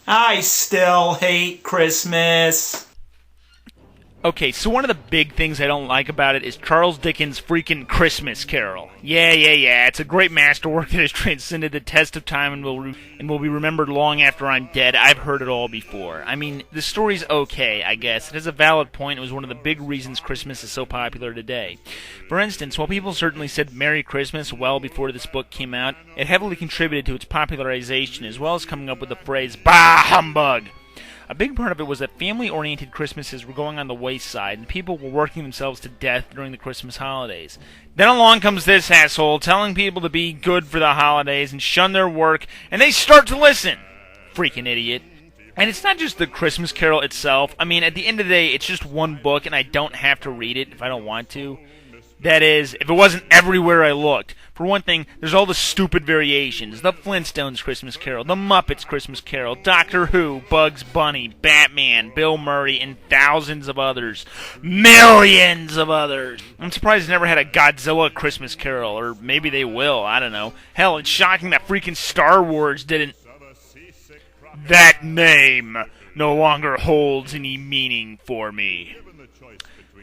I still hate Christmas. Okay, so one of the big things I don't like about it is Charles Dickens' freaking Christmas Carol. Yeah. It's a great masterwork that has transcended the test of time and will be remembered long after I'm dead. I've heard it all before. I mean, the story's okay, I guess. It has a valid point. It was one of the big reasons Christmas is so popular today. For instance, while people certainly said Merry Christmas well before this book came out, it heavily contributed to its popularization as well as coming up with the phrase, "Bah, humbug!" A big part of it was that family-oriented Christmases were going on the wayside, and people were working themselves to death during the Christmas holidays. Then along comes this asshole telling people to be good for the holidays and shun their work, and they start to listen. Freaking idiot. And it's not just the Christmas Carol itself. I mean, at the end of the day, it's just one book, and I don't have to read it if I don't want to. That is, if it wasn't everywhere I looked. For one thing, there's all the stupid variations. The Flintstones Christmas Carol, the Muppets Christmas Carol, Doctor Who, Bugs Bunny, Batman, Bill Murray, and thousands of others. Millions of others. I'm surprised they never had a Godzilla Christmas Carol, or maybe they will, I don't know. Hell, it's shocking that freaking Star Wars didn't. That name no longer holds any meaning for me.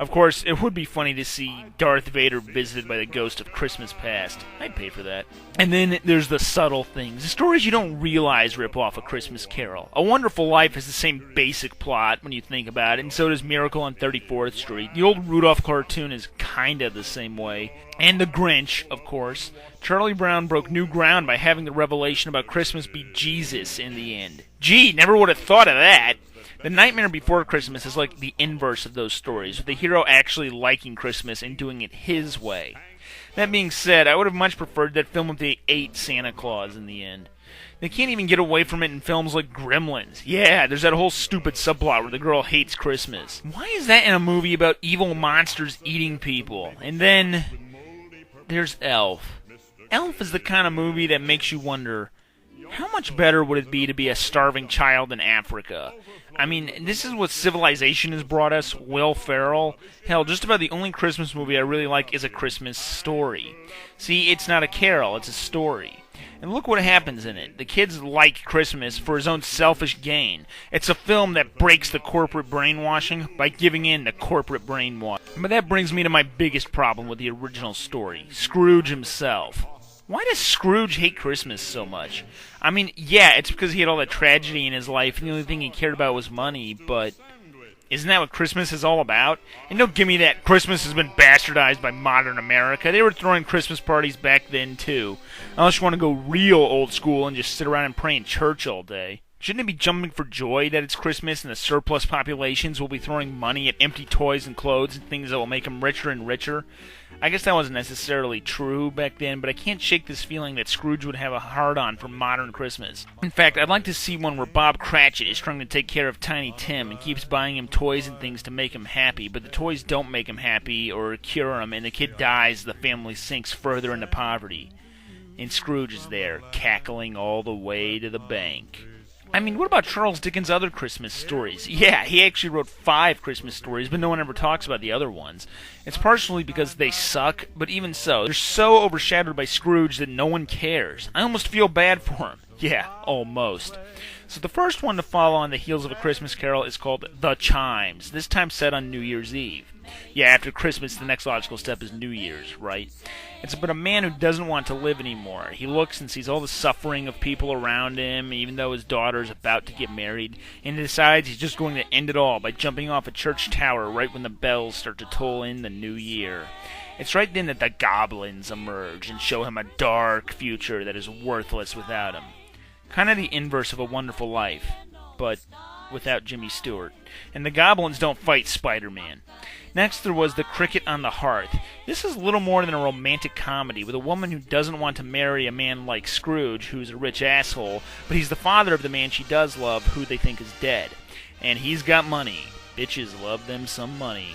Of course, it would be funny to see Darth Vader visited by the ghost of Christmas past. I'd pay for that. And then there's the subtle things. The stories you don't realize rip off A Christmas Carol. A Wonderful Life has the same basic plot when you think about it, and so does Miracle on 34th Street. The old Rudolph cartoon is kinda the same way. And The Grinch, of course. Charlie Brown broke new ground by having the revelation about Christmas be Jesus in the end. Gee, never would have thought of that. The Nightmare Before Christmas is like the inverse of those stories, with the hero actually liking Christmas and doing it his way. That being said, I would have much preferred that film if they ate Santa Claus in the end. They can't even get away from it in films like Gremlins. Yeah, there's that whole stupid subplot where the girl hates Christmas. Why is that in a movie about evil monsters eating people? And then there's Elf. Elf is the kind of movie that makes you wonder, how much better would it be to be a starving child in Africa? I mean, this is what civilization has brought us, Will Ferrell. Hell, just about the only Christmas movie I really like is A Christmas Story. See, it's not a carol, it's a story. And look what happens in it. The kids like Christmas for his own selfish gain. It's a film that breaks the corporate brainwashing by giving in to corporate brainwash. But that brings me to my biggest problem with the original story, Scrooge himself. Why does Scrooge hate Christmas so much? I mean, yeah, it's because he had all that tragedy in his life, and the only thing he cared about was money, but isn't that what Christmas is all about? And don't give me that Christmas has been bastardized by modern America. They were throwing Christmas parties back then, too. Unless you want to go real old school and just sit around and pray in church all day. Shouldn't it be jumping for joy that it's Christmas and the surplus populations will be throwing money at empty toys and clothes and things that will make them richer and richer? I guess that wasn't necessarily true back then, but I can't shake this feeling that Scrooge would have a hard-on for modern Christmas. In fact, I'd like to see one where Bob Cratchit is trying to take care of Tiny Tim and keeps buying him toys and things to make him happy, but the toys don't make him happy or cure him, and the kid dies, the family sinks further into poverty. And Scrooge is there, cackling all the way to the bank. I mean, what about Charles Dickens' other Christmas stories? Yeah, he actually wrote 5 Christmas stories, but no one ever talks about the other ones. It's partially because they suck, but even so, they're so overshadowed by Scrooge that no one cares. I almost feel bad for him. Yeah, almost. So the first one to follow on the heels of A Christmas Carol is called The Chimes, this time set on New Year's Eve. Yeah, after Christmas, the next logical step is New Year's, right? It's about a man who doesn't want to live anymore. He looks and sees all the suffering of people around him, even though his daughter is about to get married, and he decides he's just going to end it all by jumping off a church tower right when the bells start to toll in the new year. It's right then that the goblins emerge and show him a dark future that is worthless without him. Kind of the inverse of A Wonderful Life, but without Jimmy Stewart. And the goblins don't fight Spider-Man. Next there was The Cricket on the Hearth. This is little more than a romantic comedy with a woman who doesn't want to marry a man like Scrooge, who's a rich asshole, but he's the father of the man she does love, who they think is dead. And he's got money. Bitches love them some money.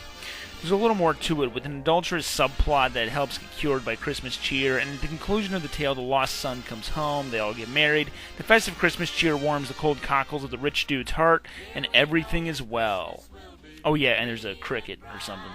There's a little more to it, with an adulterous subplot that helps get cured by Christmas cheer, and at the conclusion of the tale, the lost son comes home, they all get married, the festive Christmas cheer warms the cold cockles of the rich dude's heart, and everything is well. Oh yeah, and there's a cricket or something.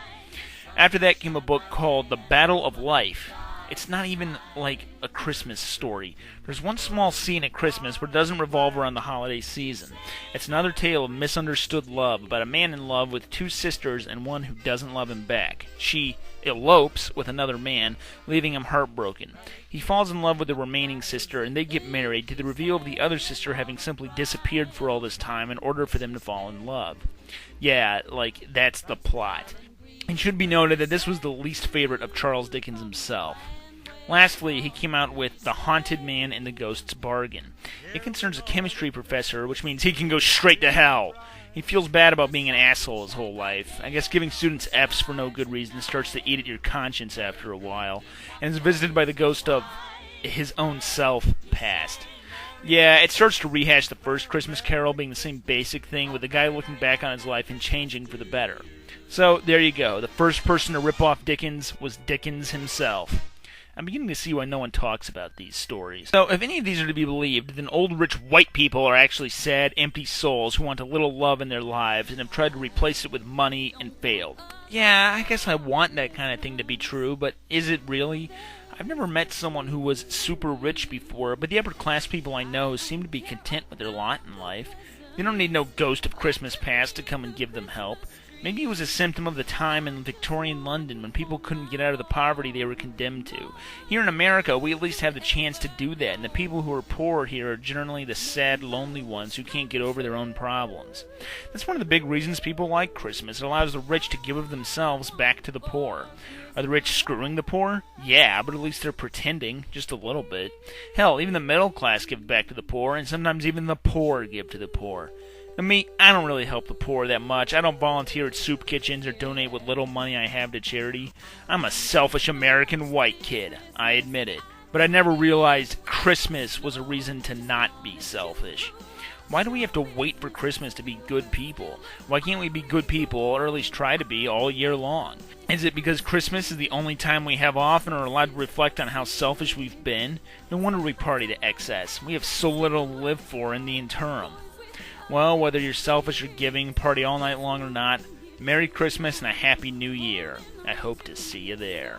After that came a book called The Battle of Life. it's not even like a Christmas story. There's one small scene at Christmas where it doesn't revolve around the holiday season. It's another tale of misunderstood love about a man in love with two sisters and one who doesn't love him back. She elopes with another man, leaving him heartbroken. He falls in love with the remaining sister, and they get married, to the reveal of the other sister having simply disappeared for all this time in order for them to fall in love. Yeah, like, that's the plot. It should be noted that this was the least favorite of Charles Dickens himself. Lastly, he came out with The Haunted Man and the Ghost's Bargain. It concerns a chemistry professor, which means he can go straight to hell. He feels bad about being an asshole his whole life. I guess giving students F's for no good reason starts to eat at your conscience after a while, and is visited by the ghost of his own self past. Yeah, it starts to rehash the first Christmas Carol being the same basic thing, with the guy looking back on his life and changing for the better. So, there you go. The first person to rip off Dickens was Dickens himself. I'm beginning to see why no one talks about these stories. So, if any of these are to be believed, then old rich white people are actually sad, empty souls who want a little love in their lives and have tried to replace it with money and failed. Yeah, I guess I want that kind of thing to be true, but is it really? I've never met someone who was super rich before, but the upper class people I know seem to be content with their lot in life. They don't need no ghost of Christmas past to come and give them help. Maybe it was a symptom of the time in Victorian London when people couldn't get out of the poverty they were condemned to. Here in America, we at least have the chance to do that, and the people who are poor here are generally the sad, lonely ones who can't get over their own problems. That's one of the big reasons people like Christmas. It allows the rich to give of themselves back to the poor. Are the rich screwing the poor? Yeah, but at least they're pretending, just a little bit. Hell, even the middle class give back to the poor, and sometimes even the poor give to the poor. And me, I don't really help the poor that much. I don't volunteer at soup kitchens or donate what little money I have to charity. I'm a selfish American white kid, I admit it. But I never realized Christmas was a reason to not be selfish. Why do we have to wait for Christmas to be good people? Why can't we be good people, or at least try to be, all year long? Is it because Christmas is the only time we have off and are allowed to reflect on how selfish we've been? No wonder we party to excess. We have so little to live for in the interim. Well, whether you're selfish or giving, party all night long or not, Merry Christmas and a Happy New Year. I hope to see you there.